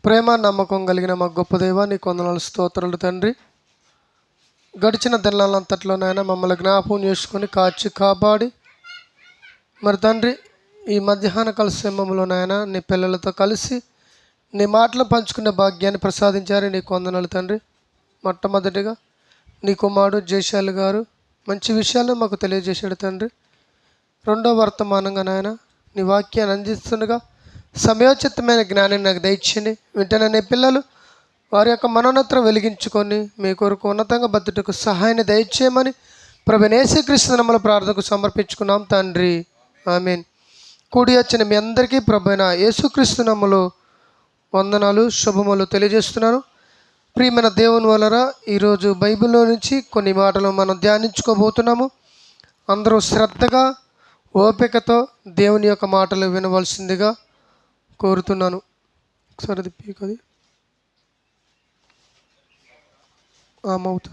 ప్రేమ నమ్మకం కలిగిన మా గొప్ప దేవ, నీ కొందనాలు స్తోత్రాలు తండ్రి. గడిచిన దినాలంతట్లో నాయన మమ్మల్ని జ్ఞాపకం చేసుకొని కాచి కాపాడి మరి తండ్రి ఈ మధ్యాహ్న కాల సమయంలో నాయన నీ పిల్లలతో కలిసి నీ మాటలు పంచుకునే భాగ్యాన్ని ప్రసాదించారు. నీ కొందనాలు తండ్రి. మొట్టమొదటిగా నీ కుమారుడు జయశాలి గారు మంచి విషయాలు మాకు తెలియజేశాడు తండ్రి. రెండో వర్తమానంగా నాయన నీ వాక్యాన్ని అందిస్తుండగా సమయోచితమైన జ్ఞానాన్ని నాకు దయచేయండి. వెంటనే నీ పిల్లలు వారి యొక్క మనోన్నతం వెలిగించుకొని మీ కొరకు ఉన్నతంగా బతుటకు సహాయాన్ని దయచేయమని ప్రభువైన యేసుక్రీస్తు నామములో ప్రార్థనకు సమర్పించుకున్నాం తండ్రి, ఆమేన్. కూడి వచ్చిన మీ అందరికీ ప్రభువైన యేసుక్రీస్తు నామములో వందనాలు, శుభములు తెలియజేస్తున్నాను. ప్రియమైన దేవుని వలన ఈరోజు బైబిల్లో నుంచి కొన్ని మాటలు మనం ధ్యానించుకోబోతున్నాము. అందరూ శ్రద్ధగా ఓపికతో దేవుని యొక్క మాటలు వినవలసిందిగా కోరుతున్నాను. ఒకసారి అది పీకది మౌత్.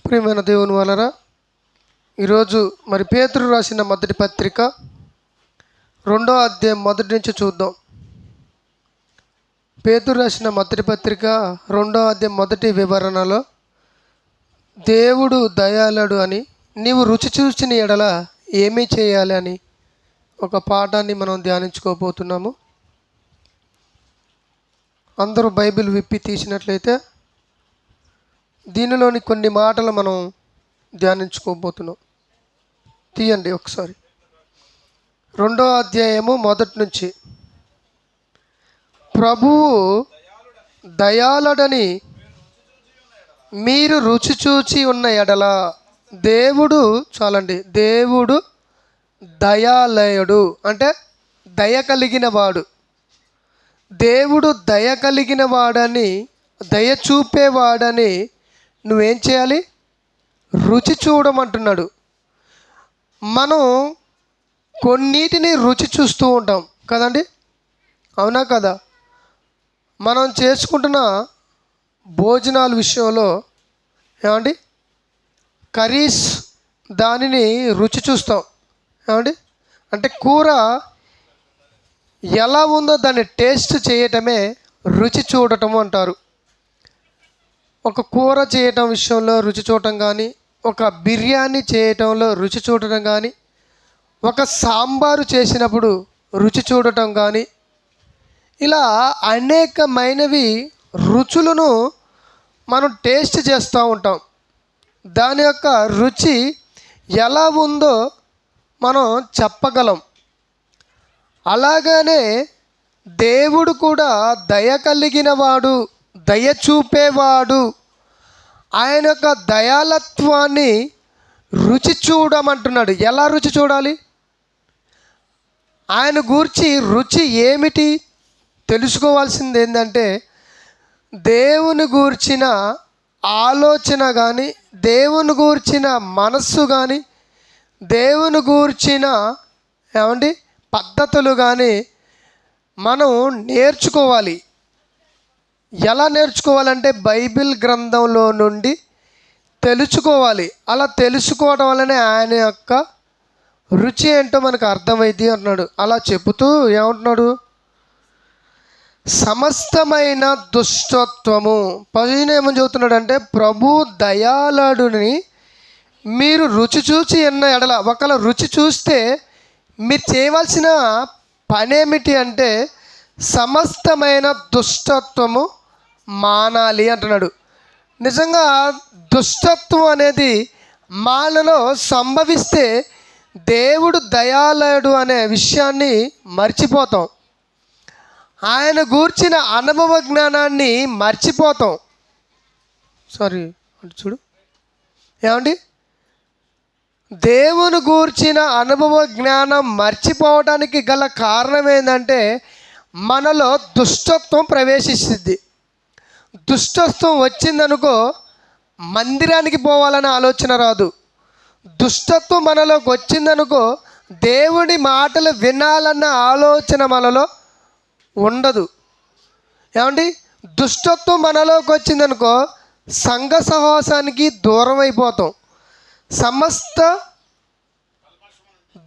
ప్రియమైన దేవుని వలన ఈరోజు మరి పేతురు రాసిన మొదటి పత్రిక 2వ అధ్యాయం మొదటి నుంచి చూద్దాం. పేతురు రాసిన మొదటి పత్రిక 2వ అధ్యాయం మొదటి వివరణలో దేవుడు దయాళుడు అని, నీవు రుచి చూసిన ఎడల ఏమీ చేయాలి అని ఒక పాఠాన్ని మనం ధ్యానించుకోబోతున్నాము. అందరూ బైబిల్ విప్పి తీసినట్లయితే దీనిలోని కొన్ని మాటలు మనం ధ్యానించుకోబోతున్నాం. తీయండి ఒకసారి. 2వ అధ్యాయము మొదటి నుంచి. ప్రభువు దయాళుడని మీరు రుచి చూచి ఉన్న ఎడల, దేవుడు చాలండి, దేవుడు దయాలయుడు అంటే దయ కలిగిన వాడు. దేవుడు దయ కలిగిన వాడని, దయ చూపేవాడని నువ్వేం చేయాలి? రుచి చూడమంటున్నాడు. మనం కొన్నిటిని రుచి చూస్తూ ఉంటాం కదండి, అవునా కదా? మనం చేసుకుంటున్న భోజనాల విషయంలో ఏమండి కర్రీస్ దానిని రుచి చూస్తాం ఏమండి. అంటే కూర ఎలా ఉందో దాన్ని టేస్ట్ చేయటమే రుచి చూడటం అంటారు. ఒక కూర చేయటం విషయంలో రుచి చూడటం కానీ, ఒక బిర్యానీ చేయటంలో రుచి చూడటం కానీ, ఒక సాంబారు చేసినప్పుడు రుచి చూడటం కానీ, ఇలా అనేకమైనవి రుచులను మనం టేస్ట్ చేస్తూ ఉంటాం. దాని యొక్క రుచి ఎలా ఉందో మనం చెప్పగలం. అలాగనే దేవుడు కూడా దయ కలిగిన వాడు, దయ చూపేవాడు. ఆయన యొక్క దయాళత్వాన్ని రుచి చూడమంటున్నాడు. ఎలా రుచి చూడాలి? ఆయన గూర్చి రుచి ఏమిటి తెలుసుకోవాల్సింది ఏంటంటే, దేవుని గూర్చిన ఆలోచన కానీ, దేవుని గూర్చిన మనస్సు కానీ, దేవుని గూర్చిన ఏమండి పద్ధతులు కానీ మనం నేర్చుకోవాలి. ఎలా నేర్చుకోవాలంటే బైబిల్ గ్రంథంలో నుండి తెలుసుకోవాలి. అలా తెలుసుకోవడం వల్లనే ఆయన యొక్క రుచి ఏంటో మనకు అర్థమైంది అంటున్నాడు. అలా చెబుతూ ఏమంటున్నాడు? సమస్తమైన దుష్టత్వము. 15 ఏమని చెబుతున్నాడంటే, ప్రభు దయాళుడిని మీరు రుచి చూచి ఎన్న ఎడల. ఒకవేళ రుచి చూస్తే మీరు చేయవలసిన పనేమిటి అంటే సమస్తమైన దుష్టత్వము మానాలి అంటున్నాడు. నిజంగా దుష్టత్వం అనేది మానలో సంభవిస్తే దేవుడు దయాళుడు అనే విషయాన్ని మర్చిపోతాం. ఆయన గూర్చిన అనుభవ జ్ఞానాన్ని మర్చిపోతాం. సారీ అంటే చూడు ఏమండి, దేవుని గూర్చిన అనుభవ జ్ఞానం మర్చిపోవడానికి గల కారణం ఏంటంటే మనలో దుష్టత్వం ప్రవేశిస్తుంది. దుష్టత్వం వచ్చిందనుకో మందిరానికి పోవాలనే ఆలోచన రాదు. దుష్టత్వం మనలోకి వచ్చిందనుకో దేవుడి మాటలు వినాలన్న ఆలోచన మనలో ఉండదు. ఏమండి, దుష్టత్వం మనలోకి వచ్చిందనుకో సంఘ సహవాసానికి దూరం అయిపోతాం. సమస్త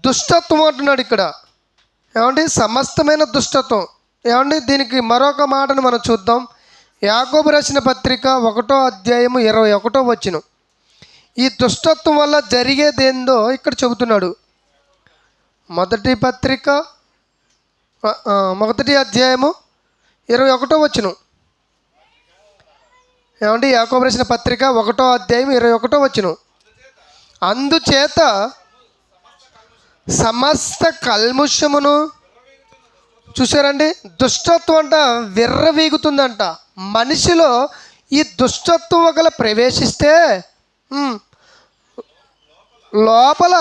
దుష్టత్వం అంటున్నాడు ఇక్కడ. ఏమండి? సమస్తమైన దుష్టత్వం. ఏమండి? దీనికి మరొక మాటను మనం చూద్దాం. యాకోబు రాసిన పత్రిక 1:21. ఈ దుష్టత్వం వల్ల జరిగేదేందో ఇక్కడ చెబుతున్నాడు. మొదటి అధ్యాయము 21. ఏమండి? యాకోబు రాసిన పత్రిక 1:21. అందుచేత సమస్త కల్ముషమును, చూసారండి, దుష్టత్వం అంట విర్రవీగుతుందంట. మనిషిలో ఈ దుష్టత్వం ఒకలా ప్రవేశిస్తే లోపల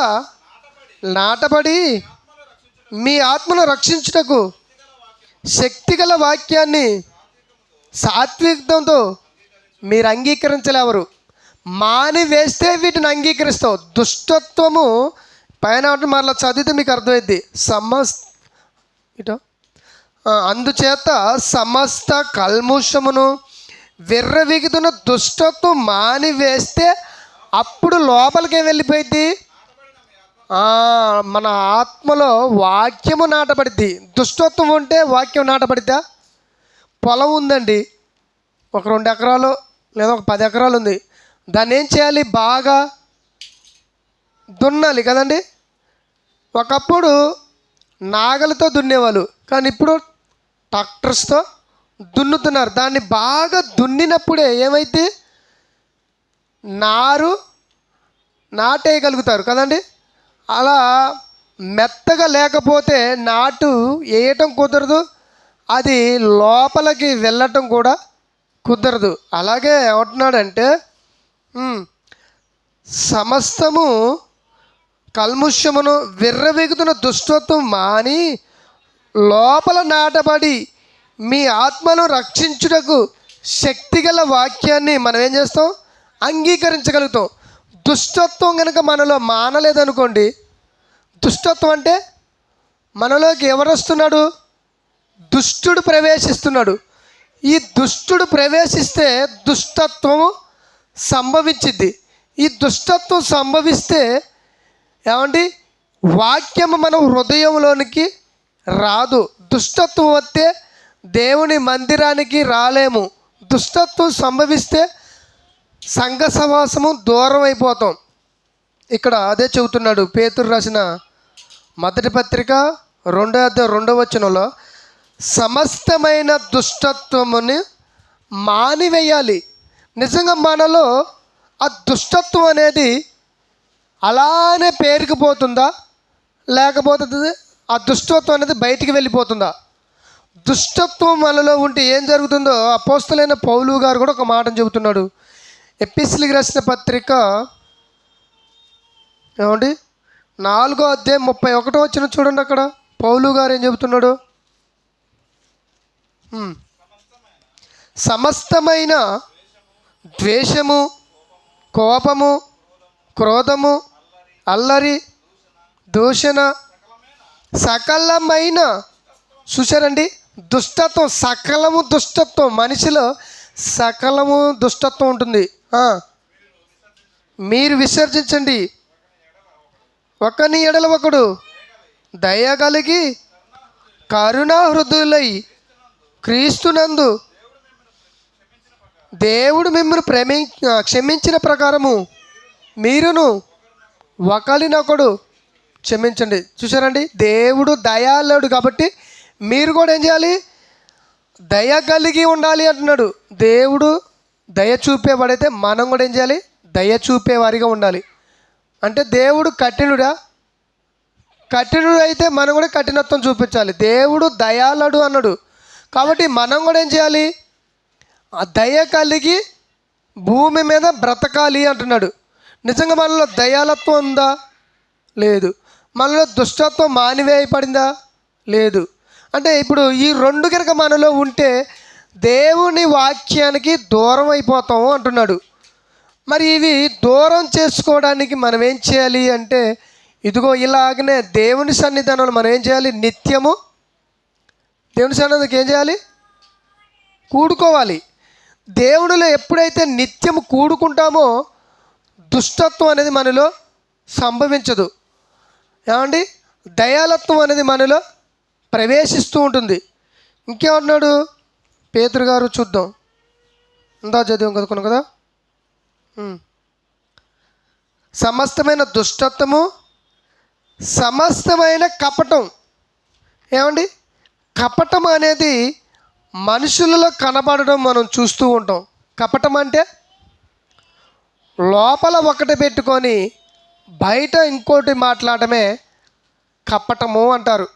నాటబడి మీ ఆత్మను రక్షించుటకు శక్తిగల వాక్యాన్ని సాత్వికతంతో మీరు అంగీకరించలేవరు. మాని వేస్తే వీటిని అంగీకరిస్తావు. దుష్టత్వము పైన మరలా చదివితే మీకు అర్థమైద్ది. అందుచేత సమస్త కల్ముషమును విర్రవీగుతున్న దుష్టత్వం మాని వేస్తే అప్పుడు లోపలికి వెళ్ళిపోయింది. మన ఆత్మలో వాక్యము నాటబడిద్ది. దుష్టత్వం ఉంటే వాక్యం నాటబడిద్దా? పొలం ఉందండి, ఒక 2 ఎకరాలు లేదా ఒక 10 ఎకరాలు ఉంది. దాన్ని ఏం చేయాలి? బాగా దున్నాలి కదండి. ఒకప్పుడు నాగలతో దున్నేవాళ్ళు, కానీ ఇప్పుడు ట్రాక్టర్స్తో దున్నుతున్నారు. దాన్ని బాగా దున్నినప్పుడే ఏమైతే నాటేయగలుగుతారు కదండి. అలా మెత్తగా లేకపోతే నాటు వేయటం కుదరదు, అది లోపలికి వెళ్ళటం కూడా కుదరదు. అలాగే ఏమంటున్నాడంటే సమస్తము కల్ముషమును విర్రవీగుతున్న దుష్టత్వం మాని లోపల నాటబడి మీ ఆత్మను రక్షించుటకు శక్తిగల వాక్యాన్ని మనం ఏం చేస్తాం? అంగీకరించగలుగుతాం. దుష్టత్వం కనుక మనలో మానలేదనుకోండి, దుష్టత్వం అంటే మనలోకి ఎవరు వస్తున్నాడు? దుష్టుడు ప్రవేశిస్తున్నాడు. ఈ దుష్టుడు ప్రవేశిస్తే దుష్టత్వము సంభవించింది. ఈ దుష్టత్వం సంభవిస్తే ఏమండి? వాక్యము మన హృదయంలోనికి రాదు. దుష్టత్వం వస్తే దేవుని మందిరానికి రాలేము. దుష్టత్వం సంభవిస్తే సంఘ సవాసము దూరం అయిపోతాం. ఇక్కడ అదే చెబుతున్నాడు పేతురు రాసిన మొదటి పత్రిక 2:2 సమస్తమైన దుష్టత్వముని మానివేయాలి. నిజంగా మనలో ఆ దుష్టత్వం అనేది అలానే పేరుకుపోతుందా, లేకపోతే ఆ దుష్టత్వం అనేది బయటికి వెళ్ళిపోతుందా? దుష్టత్వం మనలో ఉంటే ఏం జరుగుతుందో అపోస్తలైన పౌలు గారు కూడా ఒక మాటను చెబుతున్నాడు. ఎపిసిలికి రాసిన పత్రిక ఏమండి 4:31 చూడండి. అక్కడ పౌలు గారు ఏం చెబుతున్నాడు? సమస్తమైన ద్వేషము, కోపము, క్రోధము, అల్లరి, దూషణ, సకలమైన, చూసారండి, దుష్టత్వం, సకలము దుష్టత్వం. మనిషిలో సకలము దుష్టత్వం ఉంటుంది. మీరు విసర్జించండి. ఒకని ఎడల ఒకడు దయ కలిగి కరుణా హృదయులై క్రీస్తునందు దేవుడు మిమ్మల్ని క్షమించిన ప్రకారము మీరును ఒకరినొకడు క్షమించండి. చూసారండి, దేవుడు దయాళుడు కాబట్టి మీరు కూడా ఏం చేయాలి? దయ కలిగి ఉండాలి అంటున్నాడు. దేవుడు దయ చూపేవాడైతే మనం కూడా ఏం చేయాలి? దయ చూపేవారిగా ఉండాలి. అంటే దేవుడు కఠినుడా? కఠినుడు అయితే మనం కూడా కఠినత్వం చూపించాలి. దేవుడు దయాళుడు అన్నాడు కాబట్టి మనం కూడా ఏం చేయాలి? ఆ దయ కలిగి భూమి మీద బ్రతకాలి అంటున్నాడు. నిజంగా మనలో దయాళత్వం ఉందా? లేదు. మనలో దుష్టత్వం మానివేయబడిందా? లేదు. అంటే ఇప్పుడు ఈ 2 కనుక మనలో ఉంటే దేవుని వాక్యానికి దూరం అయిపోతాము అంటున్నాడు. మరి ఇవి దూరం చేసుకోవడానికి మనం ఏం చేయాలి అంటే, ఇదిగో ఇలాగనే దేవుని సన్నిధానంలో మనం ఏం చేయాలి? నిత్యము దేవుని సన్నిధానికి ఏం చేయాలి? కూడుకోవాలి. దేవునిలో ఎప్పుడైతే నిత్యము కూడుకుంటామో దుష్టత్వం అనేది మనలో సంభవించదు. ఏమండి దయాలత్వం అనేది మనలో ప్రవేశిస్తూ ఉంటుంది. ఇంకేమన్నాడు పేతురు గారు, చూద్దాం. ఇందా చదివాం కదుకున్నాం కదా. సమస్తమైన దుష్టత్వము, సమస్తమైన కపటం. ఏమండి కపటం అనేది మనుషులలో కనబడడం మనం చూస్తూ ఉంటాం. కపటం అంటే లోపల ఒకటి పెట్టుకొని బయట ఇంకోటి మాట్లాడమే కపటము అంటారు.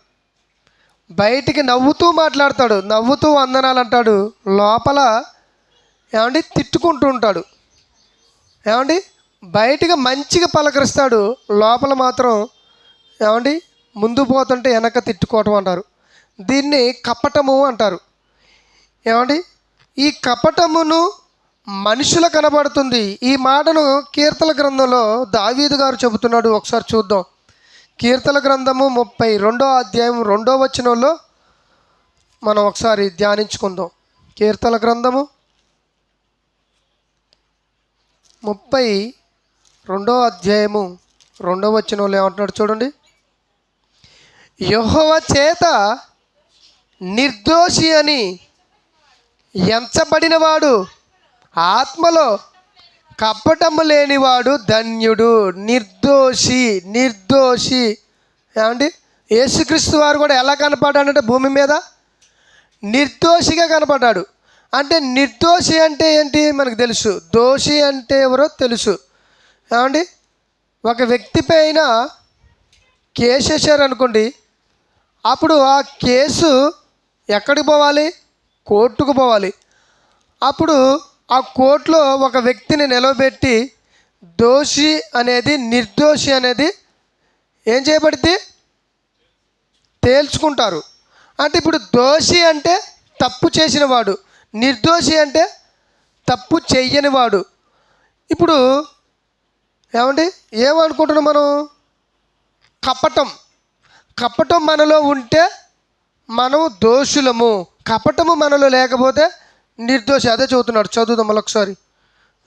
బయటికి నవ్వుతూ మాట్లాడతాడు, నవ్వుతూ వందనాలు అంటాడు, లోపల ఏమండి తిట్టుకుంటూ ఉంటాడు. ఏమండి బయటికి మంచిగా పలకరిస్తాడు, లోపల మాత్రం ఏమండి ముందు పోతుంటే వెనక తిట్టుకోవటం అంటారు. దీన్ని కపటము అంటారు. ఏమండి ఈ కపటమును మనుషుల కనబడుతుంది. ఈ మాటను కీర్తన గ్రంథంలో దావీదు గారు చెబుతున్నాడు. ఒకసారి చూద్దాం. కీర్తన గ్రంథము 32వ అధ్యాయం 2వ వచనంలో మనం ఒకసారి ధ్యానించుకుందాం. కీర్తన గ్రంథము 32వ అధ్యాయము 2వ వచనంలో ఏమంటున్నాడు చూడండి. యెహోవా చేత నిర్దోషి అని ఎంచబడినవాడు, ఆత్మలో కపటము లేనివాడు ధన్యుడు. నిర్దోషి, నిర్దోషి. ఏమండి యేసుక్రీస్తు వారు కూడా ఎలా కనపడ్డాడంటే భూమి మీద నిర్దోషిగా కనపడ్డాడు. అంటే నిర్దోషి అంటే ఏంటి మనకు తెలుసు, దోషి అంటే ఎవరో తెలుసు. ఏమండి ఒక వ్యక్తి పైన కేసు వేశారు అనుకోండి, అప్పుడు ఆ కేసు ఎక్కడికి పోవాలి? కోర్టుకు పోవాలి. అప్పుడు ఆ కోర్టులో ఒక వ్యక్తిని నిలబెట్టి దోషి అనేది నిర్దోషి అనేది ఏం చేయబడితే తేల్చుకుంటారు. అంటే ఇప్పుడు దోషి అంటే తప్పు చేసినవాడు, నిర్దోషి అంటే తప్పు చెయ్యనివాడు. ఇప్పుడు ఏమండి ఏమనుకుంటున్నాం మనం? కపటం మనలో ఉంటే మనం దోషులము, కపటము మనలో లేకపోతే నిర్దోషి. అదే చదువుతున్నాడు. చదువుదాం మళ్ళీ ఒకసారి.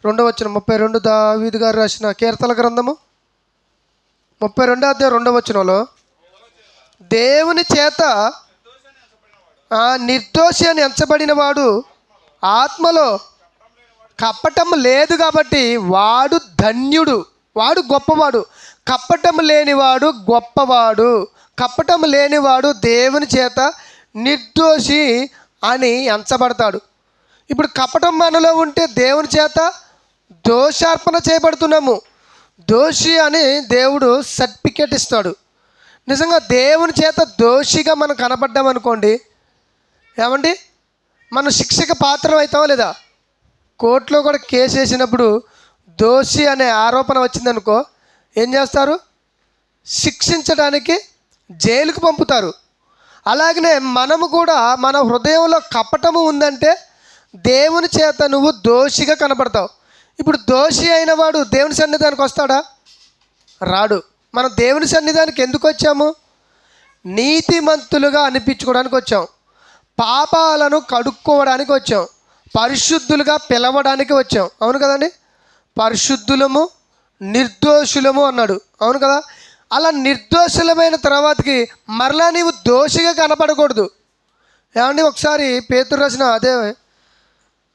2వ వచనం 32 దావీదు గారు రాసిన కీర్తన గ్రంథము 32వ అధ్యాయం 2వ వచనంలో దేవుని చేత నిర్దోషి అని ఎంచబడిన వాడు ఆత్మలో కపటం లేదు కాబట్టి వాడు ధన్యుడు, వాడు గొప్పవాడు. కపటం లేనివాడు గొప్పవాడు. కపటం లేనివాడు దేవుని చేత నిర్దోషి అని ఎంచబడతాడు. ఇప్పుడు కపటం మనలో ఉంటే దేవుని చేత దోషార్పణ చేయబడుతున్నాము. దోషి అని దేవుడు సర్టిఫికేట్ ఇస్తాడు. నిజంగా దేవుని చేత దోషిగా మనం కనపడ్డామనుకోండి, ఏమండి మనం శిక్షకు పాత్రం అవుతామా లేదా? కోర్టులో కూడా కేసు వేసినప్పుడు దోషి అనే ఆరోపణ వచ్చిందనుకో, ఏం చేస్తారు? శిక్షించడానికి జైలుకు పంపుతారు. అలాగనే మనము కూడా మన హృదయంలో కపటము ఉందంటే దేవుని చేత నువ్వు దోషిగా కనపడతావు. ఇప్పుడు దోషి అయిన వాడు దేవుని సన్నిధానికి వస్తాడా? రాడు. మనం దేవుని సన్నిధానికి ఎందుకు వచ్చాము? నీతిమంతులుగా అనిపించుకోవడానికి వచ్చాం, పాపాలను కడుక్కోవడానికి వచ్చాం, పరిశుద్ధులుగా పిలవడానికి వచ్చాం. అవును కదండి? పరిశుద్ధులము నిర్దోషులము అన్నాడు. అవును కదా? అలా నిర్దోషులమైన తర్వాతకి మరలా నీవు దోషిగా కనపడకూడదు. ఏమండి ఒకసారి పేతురు రాసిన అదే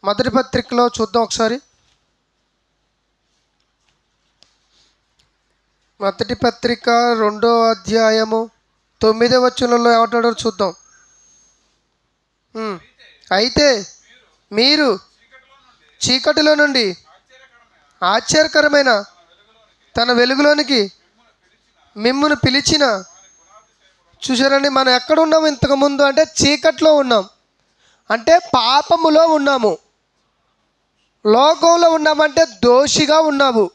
మొదటి పత్రికలో చూద్దాం. ఒకసారి మొదటి పత్రిక 2వ అధ్యాయము 9వ వచనంలో ఏమంటాడో చూద్దాం. అయితే మీరు చీకటిలో నుండి ఆశ్చర్యకరమైన తన వెలుగులోనికి మిమ్మును పిలిచిన. చూసారండి, మనం ఎక్కడ ఉన్నాము ఇంతకుముందు అంటే చీకట్లో ఉన్నాం, అంటే పాపములో ఉన్నాము. లోకంలో ఉన్నామంటే దోషిగా ఉన్నావు,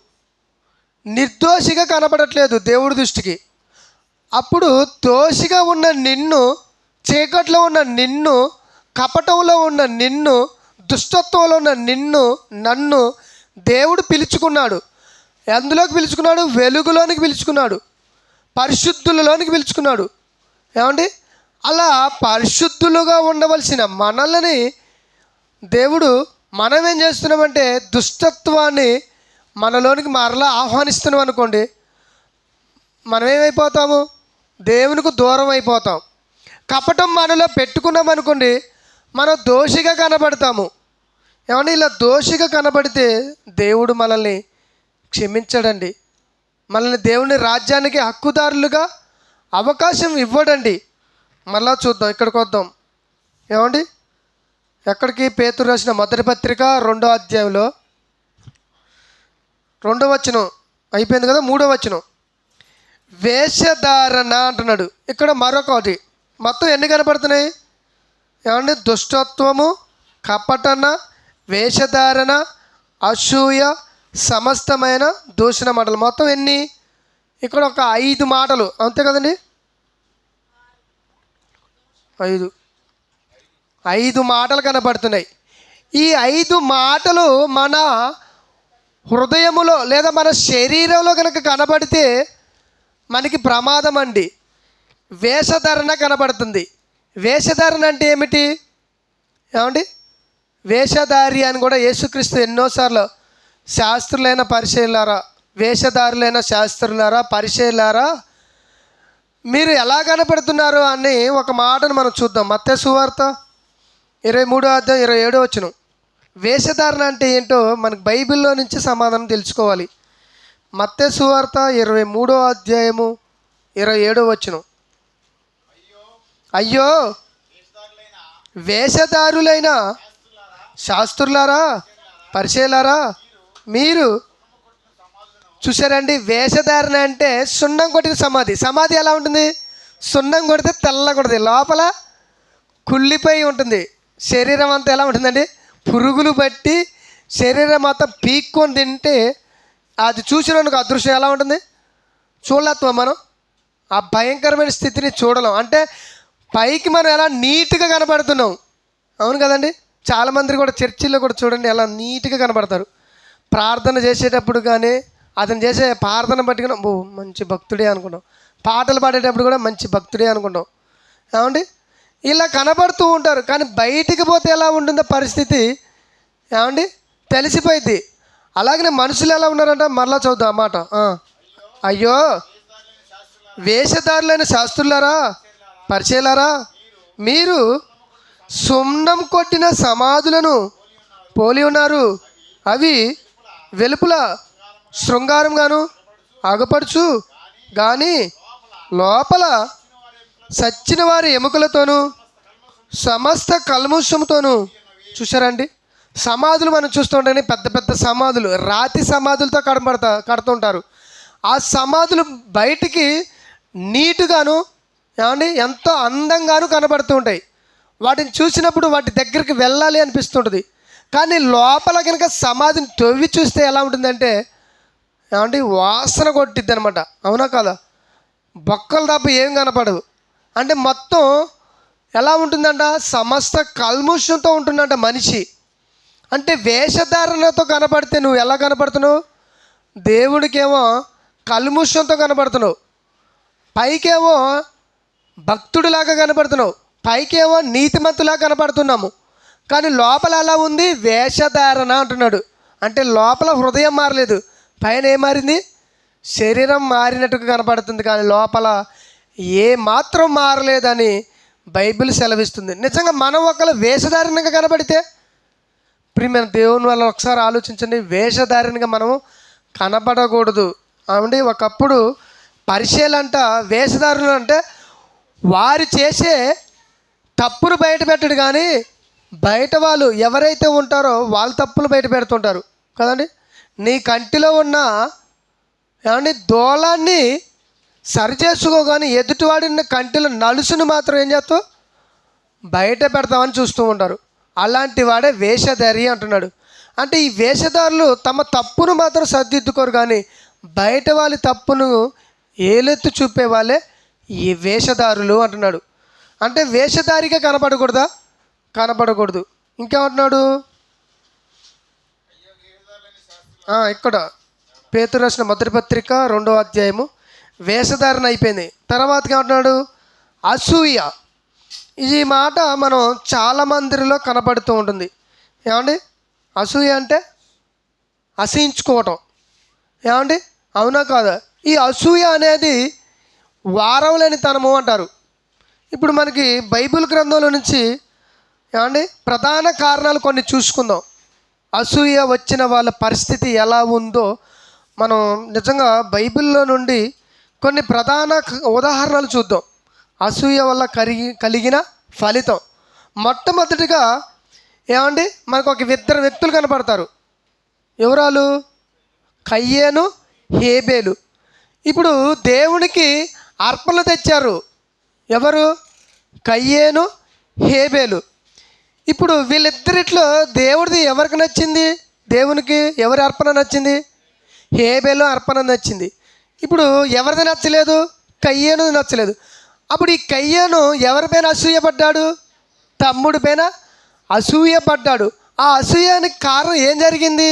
నిర్దోషిగా కనపడట్లేదు దేవుడి దృష్టికి. అప్పుడు దోషిగా ఉన్న నిన్ను, చీకట్లో ఉన్న నిన్ను, కపటంలో ఉన్న నిన్ను, దుష్టత్వంలో ఉన్న నిన్ను, నన్ను దేవుడు పిలుచుకున్నాడు. ఎందులోకి పిలుచుకున్నాడు? వెలుగులోనికి పిలుచుకున్నాడు, పరిశుద్ధులలోనికి పిలుచుకున్నాడు. ఏమండి అలా పరిశుద్ధులుగా ఉండవలసిన మనల్ని దేవుడు, మనం ఏం చేస్తున్నామంటే దుష్టత్వాన్ని మనలోనికి మరలా ఆహ్వానిస్తున్నాం అనుకోండి, మనం ఏమైపోతాము? దేవునికి దూరం అయిపోతాం. కపటం మనలో పెట్టుకున్నాం అనుకోండి, మనం దోషిగా కనబడతాము. ఏమన్నా ఇలా దోషిగా కనబడితే దేవుడు మనల్ని క్షమించడండి. మనల్ని దేవుని రాజ్యానికి హక్కుదారులుగా అవకాశం ఇవ్వడండి. మళ్ళా చూద్దాం, ఇక్కడికి వద్దాం. ఏమండి, ఎక్కడికి? పేతురు రాసిన మొదటి పత్రిక 2వ అధ్యాయంలో 2వ వచనం అయిపోయింది కదా, 3వ వచనం. వేషధారణ అంటున్నాడు. ఇక్కడ మరొకటి మొత్తం ఎన్ని కనపడుతున్నాయి? ఏమండి, దుష్టత్వము, కపటన, వేషధారణ, అసూయ, సమస్తమైన దూషణ మాటలు. మొత్తం ఎన్ని? ఇక్కడ ఒక 5 మాటలు, అంతే కదండి? 5 మాటలు కనపడుతున్నాయి. ఈ 5 మాటలు మన హృదయములో లేదా మన శరీరంలో కనుక కనబడితే మనకి ప్రమాదం అండి. వేషధారణ కనబడుతుంది. వేషధారణ అంటే ఏమిటి? ఏమండి, వేషధారి అని కూడా యేసుక్రీస్తు ఎన్నోసార్లు శాస్త్రులైన పరిచయులారా, వేషధారులైన శాస్త్రులారా, పరిచయులారా, మీరు ఎలా కనపడుతున్నారు అని ఒక మాటను మనం చూద్దాం. మత్తయి సువార్త 23వ అధ్యాయం 27వ వచనం. వేషధారణ అంటే ఏంటో మనకు బైబిల్లో నుంచి సమాధానం తెలుసుకోవాలి. మత్తయి సువార్త 23వ అధ్యాయము 27వ వచనం. అయ్యో వేషధారులైన శాస్త్రులారా, పరిచయులారా, మీరు చూసారండి. వేషధారణ అంటే సున్నం కొట్టిన సమాధి. సమాధి ఎలా ఉంటుంది? సున్నం కొడితే తెల్లగొడుతుంది, లోపల కుళ్ళిపోయి ఉంటుంది. శరీరం అంతా ఎలా ఉంటుందండి? పురుగులు బట్టి శరీరం మొత్తం పీక్కొని తింటే అది చూసినందుకు అదృశ్యం ఎలా ఉంటుంది? చూడలేత్వం మనం ఆ భయంకరమైన స్థితిని చూడలేం. అంటే పైకి మనం ఎలా నీట్గా కనపడుతున్నాం, అవును కదండి? చాలామంది కూడా చర్చిల్లో కూడా చూడండి ఎలా నీట్గా కనపడతారు. ప్రార్థన చేసేటప్పుడు కానీ అతను చేసే ప్రార్థన బట్టి కూడా ఓ మంచి భక్తుడే అనుకుంటాం. పాటలు పాడేటప్పుడు కూడా మంచి భక్తుడే అనుకుంటాం. ఏమండి, ఇలా కనబడుతూ ఉంటారు. కానీ బయటికి పోతే ఎలా ఉంటుందో పరిస్థితి ఏమండి తెలిసిపోయింది. అలాగనే మనుషులు ఎలా ఉన్నారంట, మరలా చూద్దాం ఆ మాట. అయ్యో వేషధారులైన శాస్త్రులారా, పరిచయులారా, మీరు సున్నం కొట్టిన సమాధులను పోలి ఉన్నారు. అవి వెలుపుల శృంగారంగాను అగపడుచు కానీ లోపల సచ్చిన వారి ఎముకలతోనూ సమస్త కల్ముషంతోనూ. చూసారండి, సమాధులు మనం చూస్తుంటే పెద్ద పెద్ద సమాధులు, రాతి సమాధులతో కడుతుంటారు. ఆ సమాధులు బయటికి నీటుగాను ఏమండి ఎంతో అందంగాను కనబడుతూ ఉంటాయి. వాటిని చూసినప్పుడు వాటి దగ్గరికి వెళ్ళాలి అనిపిస్తుంటుంది. కానీ లోపల కనుక సమాధిని తవ్వి చూస్తే ఎలా ఉంటుందంటే ఏమండి వాసన కొట్టిద్ది అనమాట, అవునా కదా? బొక్కలు తప్ప ఏం కనపడవు. అంటే మొత్తం ఎలా ఉంటుందంట? సమస్త కల్ముషంతో ఉంటుందంట మనిషి. అంటే వేషధారణతో కనపడితే నువ్వు ఎలా కనపడుతున్నావు? దేవుడికేమో కల్ముషంతో కనపడుతున్నావు, పైకేమో భక్తుడిలాగా కనపడుతున్నావు, పైకేమో నీతిమంతులాగా కనపడుతున్నాము. కానీ లోపల అలా ఉంది, వేషధారణ అంటున్నాడు. అంటే లోపల హృదయం మారలేదు, పైన ఏం మారింది? శరీరం మారినట్టుగా కనపడుతుంది. కానీ లోపల ఏ మాత్రం మారలేదని బైబిల్ సెలవిస్తుంది. నిజంగా మనం ఒకవేళ వేషధారణగా కనబడితే, ప్రియమైన దేవుని వల్ల ఒకసారి ఆలోచించండి, వేషధారణగా మనము కనబడకూడదు. అవునండి, ఒకప్పుడు పరిచయాలంట వేషధారులు అంటే వారు చేసే తప్పును బయట పెట్టడు, కానీ బయట వాళ్ళు ఎవరైతే ఉంటారో వాళ్ళ తప్పులు బయట పెడుతుంటారు కదండి. నీ కంటిలో ఉన్న ఏమండి దూలాన్ని సరిచేసుకో, కానీ ఎదుటివాడిన కంటిలో నలుసును మాత్రం ఏం చేస్తావు? బయట పెడతామని చూస్తూ ఉంటారు. అలాంటి వాడే వేషధారి అంటున్నాడు. అంటే ఈ వేషధారులు తమ తప్పును మాత్రం సర్దిద్దుకోరు, కానీ బయట వాళ్ళ తప్పును ఏలెత్తు చూపే వాళ్ళే ఈ వేషధారులు అంటున్నాడు. అంటే వేషధారిగా కనపడకూడదా? కనపడకూడదు. ఇంకేమంటున్నాడు ఇక్కడ పేతురు రాసిన మొదటి పత్రిక 2వ అధ్యాయము. వేషధారణ అయిపోయింది, తర్వాతకి ఏమంటున్నాడు? అసూయ. ఈ మాట మనం చాలా మందిలో కనపడుతూ ఉంటుంది. ఏమండి, అసూయ అంటే అసహించుకోవటం, ఏమండి అవునా కాదా? ఈ అసూయ అనేది వారం లేని తనము అంటారు. ఇప్పుడు మనకి బైబిల్ గ్రంథంలో నుంచి ఏమండి ప్రధాన కారణాలు కొన్ని చూసుకుందాం. అసూయ వచ్చిన వాళ్ళ పరిస్థితి ఎలా ఉందో మనం నిజంగా బైబిల్లో నుండి కొన్ని ప్రధాన ఉదాహరణలు చూద్దాం. అసూయ వల్ల కలిగిన ఫలితం. మొట్టమొదటిగా ఏమండి మనకు ఒక ఇద్దరు వ్యక్తులు కనపడతారు. ఎవరాలు? కయ్యేను, హేబేలు. ఇప్పుడు దేవునికి అర్పణలు తెచ్చారు. ఎవరు? కయ్యేను, హేబేలు. ఇప్పుడు వీళ్ళిద్దరిట్లో దేవుడిది ఎవరికి నచ్చింది? దేవునికి ఎవరి అర్పణ నచ్చింది? హేబేలు అర్పణ నచ్చింది. ఇప్పుడు ఎవరిది నచ్చలేదు? కయ్యేను నచ్చలేదు. అప్పుడు ఈ కయ్యేను ఎవరిపైన అసూయపడ్డాడు? తమ్ముడి పైన అసూయపడ్డాడు. ఆ అసూయానికి కారణం ఏం జరిగింది?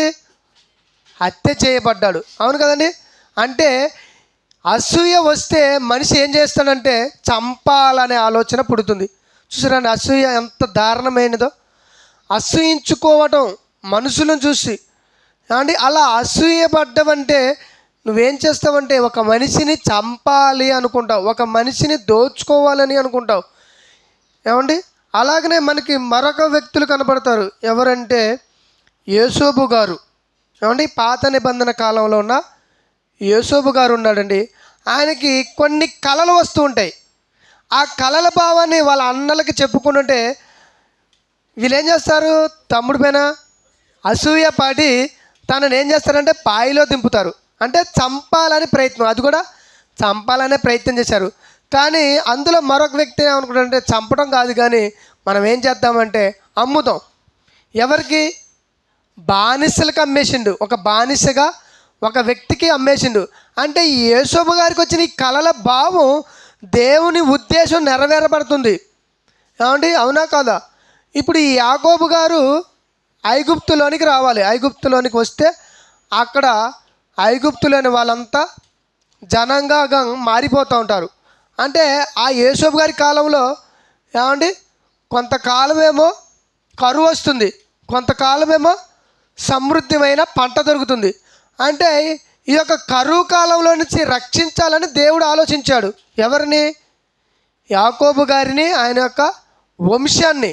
హత్య చేయబడ్డాడు. అవును కదండి. అంటే అసూయ వస్తే మనిషి ఏం చేస్తాడంటే చంపాలనే ఆలోచన పుడుతుంది. చూసారండి అసూయ ఎంత దారుణమైనదో. అసూయించుకోవటం మనుషులను చూసి అండి. అలా అసూయపడ్డవంటే నువ్వేం చేస్తావంటే ఒక మనిషిని చంపాలి అనుకుంటావు, ఒక మనిషిని దోచుకోవాలని అనుకుంటావు. ఏమండి అలాగనే మనకి మరొక వ్యక్తులు కనబడతారు. ఎవరంటే యోసేపు గారు. ఏమండి పాత నిబంధన కాలంలో ఉన్న యోసేపు గారు ఉన్నాడండి. ఆయనకి కొన్ని కళలు వస్తూ ఉంటాయి. ఆ కళల భావాన్ని వాళ్ళ అన్నలకి చెప్పుకుంటుంటే వీళ్ళు ఏం చేస్తారు? తమ్ముడి పైన అసూయ పడి తనని ఏం చేస్తారంటే బాయిలో దింపుతారు. అంటే చంపాలని ప్రయత్నం, అది కూడా చంపాలనే ప్రయత్నం చేశారు. కానీ అందులో మరొక వ్యక్తి ఏమనుకుంటారంటే చంపడం కాదు కానీ మనం ఏం చేద్దామంటే అమ్ముదాం. ఎవరికి? బానిసలకు అమ్మేసిండు. ఒక బానిసగా ఒక వ్యక్తికి అమ్మేసిండు. అంటే ఈ యోసేపు గారికి వచ్చిన ఈ కళల భావం దేవుని ఉద్దేశం నెరవేరబడుతుంది. ఏమండి అవునా కాదా? ఇప్పుడు ఈ యాకోబు గారు ఐగుప్తులోనికి రావాలి. ఐగుప్తులోనికి వస్తే అక్కడ ఐగుప్తులోని వాళ్ళంతా జనంగా మారిపోతూ ఉంటారు. అంటే ఆ యోసేపు గారి కాలంలో ఏమండి కొంతకాలమేమో కరువు వస్తుంది, కొంతకాలమేమో సమృద్ధిమైన పంట దొరుకుతుంది. అంటే ఈ యొక్క కరువు కాలంలో నుంచి రక్షించాలని దేవుడు ఆలోచించాడు. ఎవరిని? యాకోబు గారిని, ఆయన యొక్క వంశాన్ని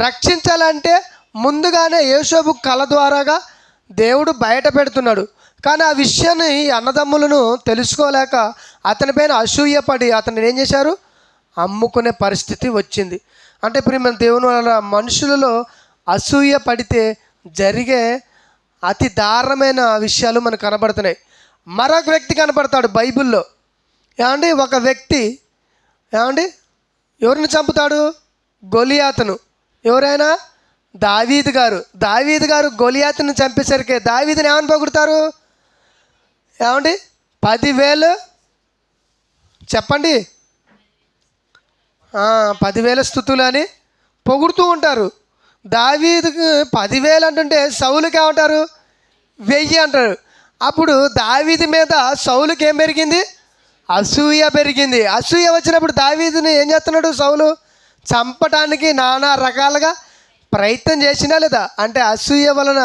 రక్షించాలంటే ముందుగానే యోసేపు కళ ద్వారాగా దేవుడు బయట పెడుతున్నాడు. కానీ ఆ విషయాన్ని అన్నదమ్ములను తెలుసుకోలేక అతనిపైన అసూయపడి అతన్ని ఏం చేశారు? అమ్ముకునే పరిస్థితి వచ్చింది. అంటే ప్రియమైన దేవుని వల్ల మనుషులలో అసూయ పడితే జరిగే అతి దారుణమైన విషయాలు మనకు కనబడుతున్నాయి. మరొక వ్యక్తి కనపడతాడు బైబిల్లో. ఏమండి ఒక వ్యక్తి ఏమండి ఎవరిని చంపుతాడు? గొలియాతును. ఎవరైనా? దావీదు గారు. దావీదు గారు గొలియాతును చంపేసరికి దావీదుని ఏమని పొగుడుతారు? ఏమండి 10,000 చెప్పండి 10,000 స్తుతులు అని పొగుడుతూ ఉంటారు. దావీదుకు 10,000 అంటుంటే సౌలుకి ఏమంటారు? 1000 అంటారు. అప్పుడు దావీదు మీద సౌలుకి ఏం పెరిగింది? అసూయ పెరిగింది. అసూయ వచ్చినప్పుడు దావీదుని ఏం చేస్తున్నాడు? సౌలు చంపటానికి నానా రకాలుగా ప్రయత్నం చేసినా లేదా? అంటే అసూయ వలన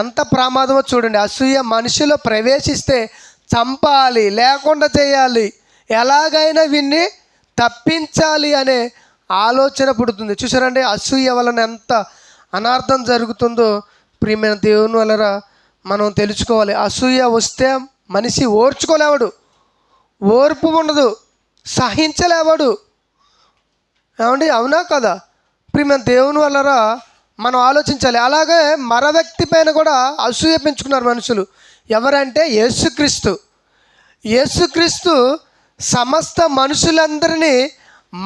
ఎంత ప్రమాదమో చూడండి. అసూయ మనిషిలో ప్రవేశిస్తే చంపాలి, లేకుండా చేయాలి, ఎలాగైనా వీన్ని తప్పించాలి అనే ఆలోచన పుడుతుంది. చూసారండి అసూయ వలన ఎంత అనార్థం జరుగుతుందో ప్రియమైన దేవుని వలన మనం తెలుసుకోవాలి. అసూయ వస్తే మనిషి ఓర్చుకోలేవాడు, ఓర్పు ఉండదు, సహించలేవాడు. ఏమండి అవునా కదా? ప్రియమైన దేవుని వలన మనం ఆలోచించాలి. అలాగే మరో వ్యక్తి పైన కూడా అసూయ పెంచుకున్నారు మనుషులు. ఎవరంటే యేసుక్రీస్తు. యేసుక్రీస్తు సమస్త మనుషులందరినీ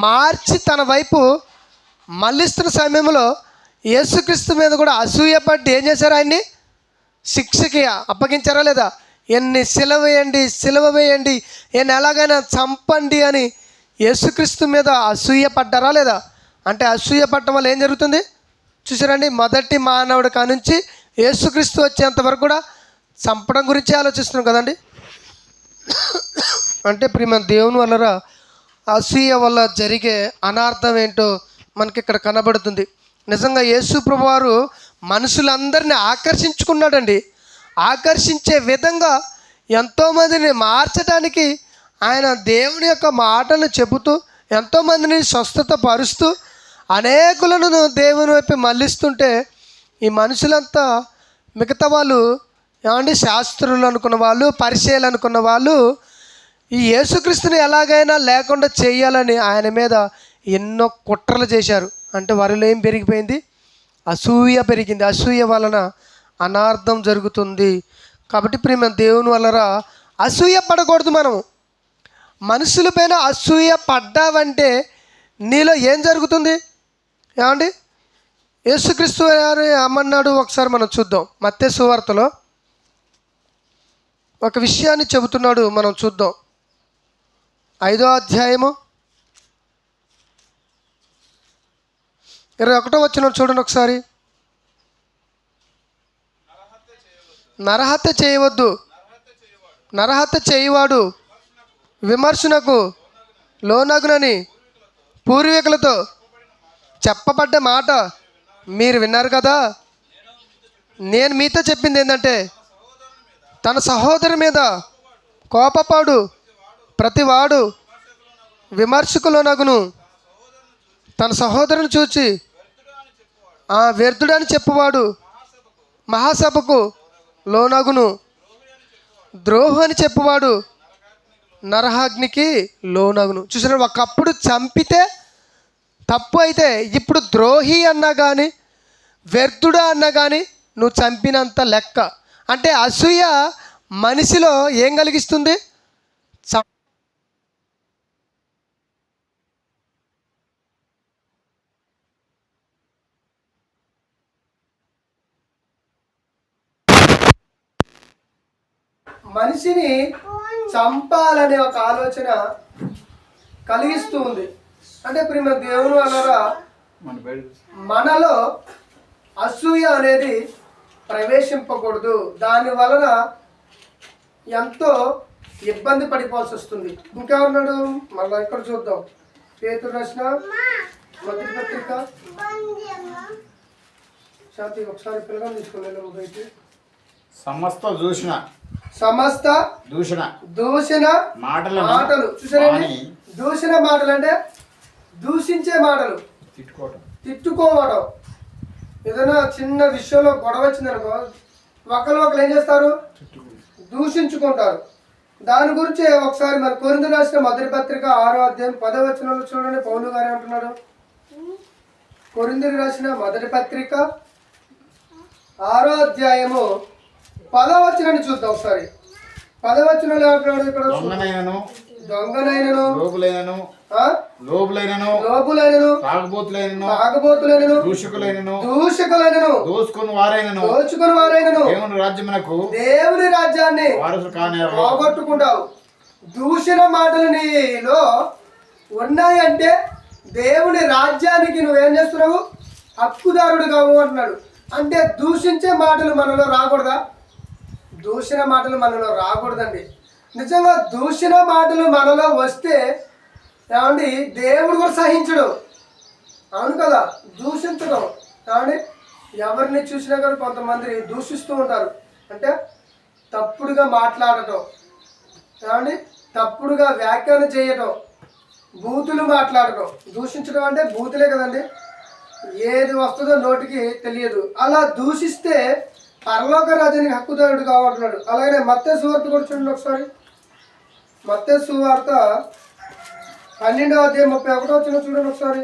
మార్చి తన వైపు మళ్ళిస్తున్న సమయంలో యేసుక్రీస్తు మీద కూడా అసూయపడి ఏం చేశారు? ఆయన్ని శిక్షకి అప్పగించారా లేదా? ఎన్ని సిలువ వేయండి, ఎన్ని ఎలాగైనా చంపండి అని యేసుక్రీస్తు మీద అసూయపడ్డారా లేదా? అంటే అసూయపడటం వల్ల ఏం జరుగుతుంది చూసారండి. మొదటి మానవుడి కానుంచి యేసుక్రీస్తు వచ్చేంతవరకు కూడా చంపడం గురించి ఆలోచిస్తున్నాం కదండి. అంటే ప్రియమైన దేవుని వల్ల అసూయ వల్ల జరిగే అనార్థం ఏంటో మనకి ఇక్కడ కనబడుతుంది. నిజంగా యేసు ప్రభువారు మనుషులందరినీ ఆకర్షించుకున్నాడండి. ఆకర్షించే విధంగా ఎంతోమందిని మార్చడానికి ఆయన దేవుని యొక్క మాటలు చెబుతూ ఎంతోమందిని స్వస్థత పరుస్తూ అనేకులను దేవుని వైపు మళ్ళిస్తుంటే ఈ మనుషులంతా మిగతా వాళ్ళు ఏమంటే శాస్త్రులు అనుకున్న వాళ్ళు, పరిచయాలు అనుకున్న వాళ్ళు ఈ యేసుక్రీస్తుని ఎలాగైనా లేకుండా చేయాలని ఆయన మీద ఎన్నో కుట్రలు చేశారు. అంటే వారిలో ఏం పెరిగిపోయింది? అసూయ పెరిగింది. అసూయ వలన అనార్థం జరుగుతుంది. కాబట్టి ప్రియమైన దేవుని వలన అసూయ పడకూడదు. మనం మనుషుల పైన అసూయ పడ్డావంటే నీలో ఏం జరుగుతుంది? ఏమండి, యేసుక్రీస్తు గారు ఏమన్నాడు ఒకసారి మనం చూద్దాం. మత్తయి సువార్తలో ఒక విషయాన్ని చెబుతున్నాడు, మనం చూద్దాం. 5వ అధ్యాయము 21వ వచనం చూడండి ఒకసారి. నరహత్య చేయవద్దు, నరహత్య చేయవాడు విమర్శనకు లోనగునని పూర్వీకులతో చెప్పబడ్డ మాట మీరు విన్నారు కదా. నేను మీతో చెప్పింది ఏంటంటే, తన సహోదరు మీద కోపపాడు ప్రతివాడు విమర్శకులోనగును, తన సహోదరుని చూచి వ్యర్థుడని చెప్పువాడు మహాసభకు లోనగును, ద్రోహు అని చెప్పువాడు నరహాగ్నికి లోనగును. చూసారు, ఒకప్పుడు చంపితే తప్పు అయితే ఇప్పుడు ద్రోహి అన్నా కానీ వ్యర్థుడా అన్నా కానీ నువ్వు చంపినంత లెక్క. అంటే అసూయ మనిషిలో ఏం కలిగిస్తుంది? మనిషిని చంపాలనే ఒక ఆలోచన కలిగిస్తూ ఉంది. అంటే ప్రియమైన దేవుని వలన మనలో అసూయ అనేది ప్రవేశింపకూడదు. దాని వలన ఎంతో ఇబ్బంది పడిపోవాల్సి వస్తుంది. ఇంకా ఉన్నాడు, మళ్ళీ ఇక్కడ చూద్దాం. పేతురు రాసిన మొదటి పత్రిక, శాంతి ఒకసారి పిల్లగా తీసుకుని సమస్త దూషణ మాటలు చూసారండి. దూషణ మాటలు అంటే దూషించే మాటలు, తిట్టుకోవడం. ఏదైనా చిన్న విషయంలో గొడవ వచ్చిందనుకో, ఒకరు ఏం చేస్తారు? దూషించుకుంటారు. దాని గురించి ఒకసారి మరి కొరింథీ రాసిన మొదటి పత్రిక 6వ అధ్యాయం 10వ వచనంలో చూడండి. పౌలు గారు అంటున్నాడు. కొరింథీ రాసిన మొదటి పత్రిక 6వ అధ్యాయము 10వ వచనాన్ని చూద్దాం ఒకసారి. 10వ వచనంలో ఏమంటున్నాడు? ఇక్కడ దొంగనైనను లోబులైనను తాగుబోతులైనను దూషకులైనను దోచుకుని వారైనను దేవుని రాజ్యాన్ని పోగొట్టుకుంటావు. దూషణ మాటలు నీలో ఉన్నాయంటే దేవుని రాజ్యానికి నువ్వేం చేస్తున్నావు? హక్కుదారుడు కావు అంటున్నాడు. అంటే దూషించే మాటలు మనలో రాకూడదా? దూషణ మాటలు మనలో రాకూడదండి. నిజంగా దూషణ మాటలు మనలో వస్తే ఏమండి దేవుడు కూడా సహించడు. అవును కదా, దూషించడం. ఏమండి ఎవరిని చూసినా కానీ కొంతమంది దూషిస్తూ ఉంటారు. అంటే తప్పుడుగా మాట్లాడటం, ఏమండి తప్పుడుగా వ్యాఖ్యానం చేయటం, బూతులు మాట్లాడటం. దూషించడం అంటే బూతులే కదండి, ఏది వస్తుందో నోటికి తెలియదు. అలా దూషిస్తే పరలోక రాజ్యానికి హక్కుదారుడు కావాలంటున్నాడు. అలాగే మత్తయి సువార్త కూడా చూడండి ఒకసారి. మత్తయి సువార్త 12వ అధ్యాయం 31వ వచనం చూడండి ఒకసారి.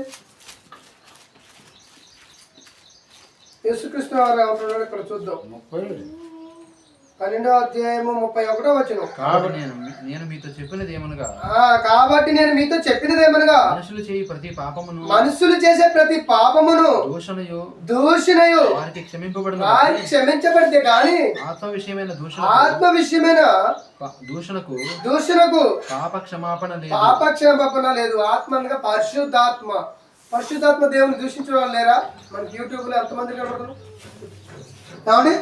యేసుక్రీస్తు వారు ఏమంటున్నాడు ఇక్కడ చూద్దాం. 12వ అధ్యాయము 31వ వచనం. కాబట్టి నేను మీతో చెప్పినది ఏమనగా మనుషులు చేసే ప్రతి పాపమును దూషణయు వారికి క్షమించబడితే గాని ఆత్మ విషయమైన దూషణకు పాప క్షమాపణ లేదు. ఆత్మ అనగా పరిశుద్ధాత్మ దేవుని దూషించిన వాళ్ళు లేరా? మనకి యూట్యూబ్ లో ఎంతమంది కనబడుతున్నారు? ఏమండి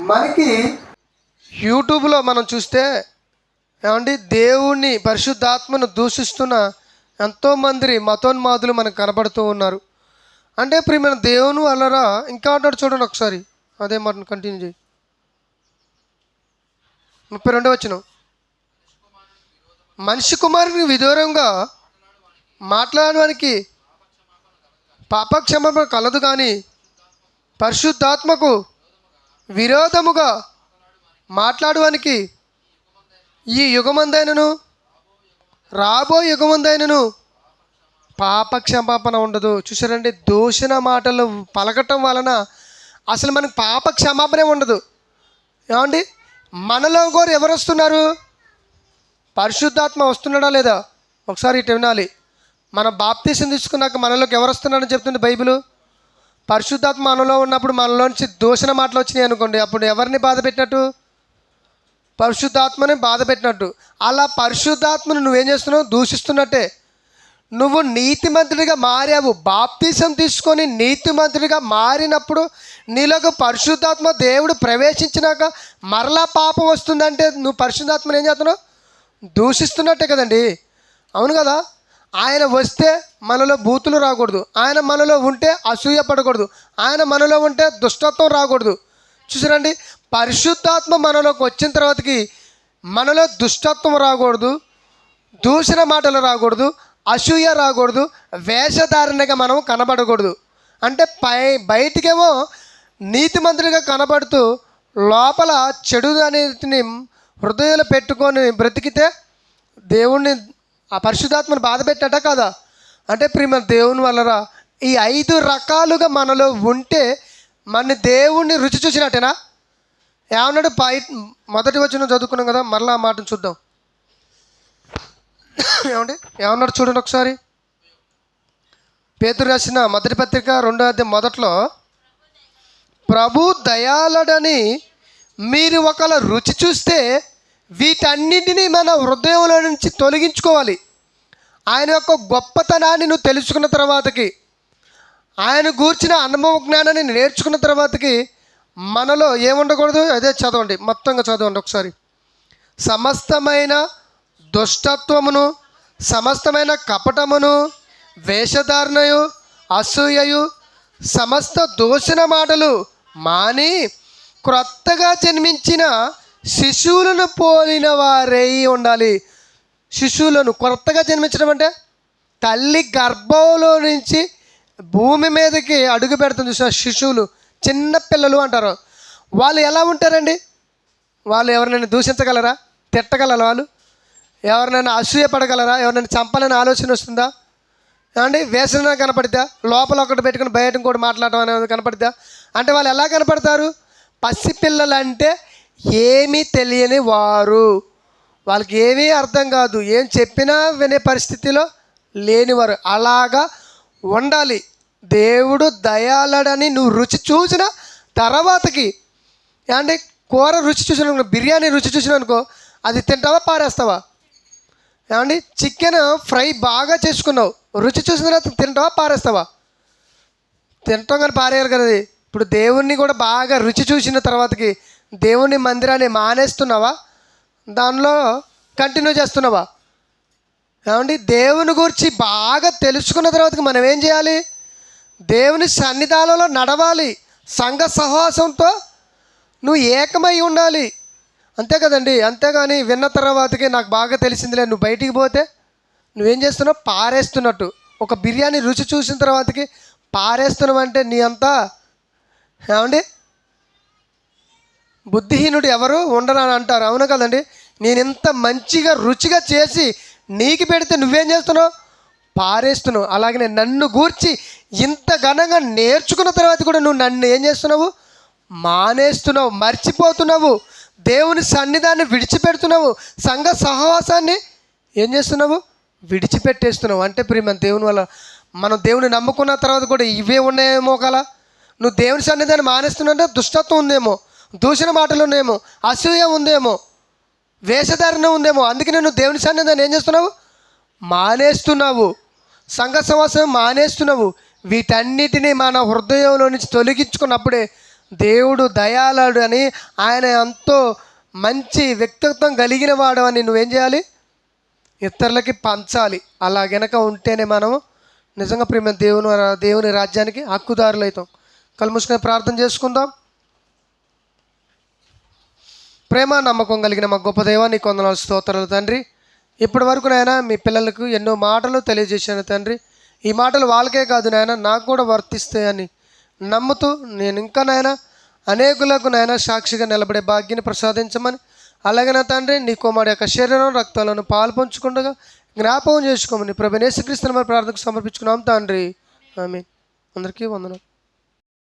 మనకి యూట్యూబ్లో మనం చూస్తే ఏమండి దేవుణ్ణి పరిశుద్ధాత్మను దూషిస్తున్న ఎంతోమంది మతోన్మాదులు మనకు కనబడుతూ ఉన్నారు. అంటే ప్రియమైన దేవుని వలన ఇంకా అంటాడు చూడండి ఒకసారి. అదే మాట కంటిన్యూ చేయి. 32వ వచనం. మనిషి కుమారునికి విదూరంగా మాట్లాడడానికి పాపక్షమాపణ కలదు కానీ పరిశుద్ధాత్మకు విరోధముగా మాట్లాడడానికి ఈ యుగమందైనను రాబో యుగమందైనను పాపక్షమాపణ ఉండదు. చూసారండి, దూషణ మాటలు పలకటం వలన అసలు మనకు పాప క్షమాపణే ఉండదు. ఏమండి, మనలో కూడా ఎవరు వస్తున్నారు? పరిశుద్ధాత్మ వస్తున్నాడా లేదా? ఒకసారి ఇటు వినాలి. మన బాప్తీసం తీసుకున్నాక మనలోకి ఎవరు వస్తున్నారని చెప్తుంది బైబిల్. పరిశుద్ధాత్మ మనలో ఉన్నప్పుడు మనలో నుంచి దూషణ మాటలు వచ్చినాయి అనుకోండి, అప్పుడు ఎవరిని బాధ పెట్టినట్టు? పరిశుద్ధాత్మని బాధ పెట్టినట్టు. అలా పరిశుద్ధాత్మను నువ్వేం చేస్తున్నావు? దూషిస్తున్నట్టే. నువ్వు నీతిమంతుడిగా మారావు. బాప్తీసం తీసుకొని నీతిమంతుడిగా మారినప్పుడు నీలోకి పరిశుద్ధాత్మ దేవుడు ప్రవేశించినాక మరలా పాపం వస్తుందంటే నువ్వు పరిశుద్ధాత్మను ఏం చేస్తున్నావు? దూషిస్తున్నట్టే కదండి. అవును కదా. ఆయన వస్తే మనలో బూతులు రాకూడదు, ఆయన మనలో ఉంటే అసూయ పడకూడదు, ఆయన మనలో ఉంటే దుష్టత్వం రాకూడదు. చూసారండి, పరిశుద్ధాత్మ మనలోకి వచ్చిన తర్వాతకి మనలో దుష్టత్వం రాకూడదు, దూషణ మాటలు రాకూడదు, అసూయ రాకూడదు, వేషధారణగా మనం కనబడకూడదు. అంటే బయటికేమో నీతిమంతుడిగా కనబడుతూ లోపల చెడు అనేటిని హృదయంలో పెట్టుకొని బ్రతికితే దేవుణ్ణి ఆ పరిశుద్ధాత్మను బాధ పెట్టట కదా. అంటే ప్రేమ దేవుని వల్లరా ఈ 5 రకాలుగా మనలో ఉంటే మన దేవుణ్ణి రుచి చూసినట్టేనా? ఏమన్నాడు? మొదటి వచనం చదువుకున్నాం కదా, మరలా ఆ మాటను చూద్దాం. ఏమండి ఏమన్నాడు చూడండి ఒకసారి. పేతురు రాసిన మొదటి పత్రిక 2వ అధ్యాయం మొదట్లో, ప్రభు దయాళుడని మీరు ఒకవేళ రుచి చూస్తే వీటన్నింటినీ మన హృదయంలో నుంచి తొలగించుకోవాలి. ఆయన యొక్క గొప్పతనాన్ని నువ్వు తెలుసుకున్న తర్వాతకి, ఆయన గూర్చిన అనుభవ జ్ఞానాన్ని నేర్చుకున్న తర్వాతకి మనలో ఏముండకూడదు? అదే చదవండి, మొత్తంగా చదవండి ఒకసారి. సమస్తమైన దుష్టత్వమును, సమస్తమైన కపటమును, వేషధారణయు, అసూయయు, సమస్త దూషణ మాటలు మాని క్రొత్తగా జన్మించిన శిశువులను పోలిన వారై ఉండాలి. శిశువులను కొత్తగా జన్మించడం అంటే తల్లి గర్భంలో నుంచి భూమి మీదకి అడుగు పెడుతుంది చూసిన శిశువులు, చిన్న పిల్లలు అంటారు. వాళ్ళు ఎలా ఉంటారండి? వాళ్ళు ఎవరినైనా దూషించగలరా? తిట్టగలరా? వాళ్ళు ఎవరినైనా అసూయపడగలరా? ఎవరినైనా చంపాలని ఆలోచన వస్తుందా? ఏమండి, వేసన కనపడిద్దా? లోపల ఒకటి పెట్టుకుని బయట ఇంకోటి మాట్లాడటం అనేది కనపడిద్దా? అంటే వాళ్ళు ఎలా కనపడతారు? పసిపిల్లలు అంటే ఏమీ తెలియని వారు, వాళ్ళకి ఏమీ అర్థం కాదు, ఏం చెప్పినా వినే పరిస్థితిలో లేనివారు. అలాగా ఉండాలి. దేవుడు దయాళుడని నువ్వు రుచి చూసిన తర్వాతకి, అంటే కూర రుచి చూసిన, బిర్యానీ రుచి చూసిన అనుకో, అది తింటావా పారేస్తావా? ఏమండి, చికెన్ ఫ్రై బాగా చేసుకున్నావు, రుచి చూసిన తర్వాత తింటావా పారేస్తావా? తింటాం కానీ పారేయాలి కదా. ఇప్పుడు దేవుణ్ణి కూడా బాగా రుచి చూసిన తర్వాతకి దేవుని మందిరాన్ని మానేస్తున్నావా? దానిలో కంటిన్యూ చేస్తున్నావా? ఏమండి, దేవుని గురించి బాగా తెలుసుకున్న తర్వాతకి మనం ఏం చేయాలి? దేవుని సన్నిధానంలో నడవాలి, సంఘ సహవాసంతో నువ్వు ఏకమై ఉండాలి. అంతే కదండి. అంతేగాని విన్న తర్వాతకి నాకు బాగా తెలిసిందిలే, నువ్వు బయటికి పోతే నువ్వేం చేస్తున్నావు? పారేస్తున్నట్టు. ఒక బిర్యానీ రుచి చూసిన తర్వాతకి పారేస్తున్నావు అంటే నీ అంతా ఏమండి బుద్ధిహీనుడు ఎవరు ఉండరని అంటారు. అవును కదండి. నేను ఇంత మంచిగా రుచిగా చేసి నీకు పెడితే నువ్వేం చేస్తున్నావు? పారేస్తున్నావు. అలాగనే నన్ను గూర్చి ఇంత ఘనంగా నేర్చుకున్న తర్వాత కూడా నువ్వు నన్ను ఏం చేస్తున్నావు? మానేస్తున్నావు, మర్చిపోతున్నావు, దేవుని సన్నిధాన్ని విడిచిపెడుతున్నావు, సంఘ సహవాసాన్ని ఏం చేస్తున్నావు? విడిచిపెట్టేస్తున్నావు. అంటే ప్రియమైన దేవుని వల్ల మనం దేవుని నమ్ముకున్న తర్వాత కూడా ఇవే ఉన్నాయేమో కదా. నువ్వు దేవుని సన్నిధాన్ని మానేస్తున్నావు, దుష్టత్వం ఉందేమో, దూషణ మాటలు ఉన్నాయేమో, అసూయ ఉందేమో, వేషధారణ ఉందేమో. అందుకనే నువ్వు దేవుని సన్నిధాన్ని ఏం చేస్తున్నావు? మానేస్తున్నావు, సంఘ సమాసం మానేస్తున్నావు. వీటన్నిటినీ మన హృదయంలో నుంచి తొలగించుకున్నప్పుడే దేవుడు దయాళుడు అని, ఆయన ఎంతో మంచి వ్యక్తిత్వం కలిగిన వాడు అని నువ్వేం చేయాలి? ఇతరులకి పంచాలి. అలా గనక ఉంటేనే మనం నిజంగా ప్రేమ దేవుని రాజ్యానికి హక్కుదారులు అవుతాం. కళ్ళు మూసుకొని ప్రార్థన చేసుకుందాం. ప్రేమ నమ్మకం కలిగిన మా గొప్ప దేవా నీ కొందనాలు స్తోత్రాలు తండ్రి. ఇప్పటి వరకు నాయన మీ పిల్లలకు ఎన్నో మాటలు తెలియజేశాను తండ్రి. ఈ మాటలు వాళ్ళకే కాదు నాయన నాకు కూడా వర్తిస్తాయని నమ్ముతూ నేను ఇంకా నాయన అనేకులకు నాయన సాక్షిగా నిలబడే భాగ్యాన్ని ప్రసాదించమని, అలాగే నా తండ్రి నీ కుమారుడి యొక్క శరీరం రక్తాలను పాలు పంచుకుండగా జ్ఞాపకం చేసుకోమని ప్రభువైన యేసుక్రీస్తుని మరి ప్రార్థనకు సమర్పించుకున్నాం తండ్రి. ఆమేన్. అందరికీ వందనాలు.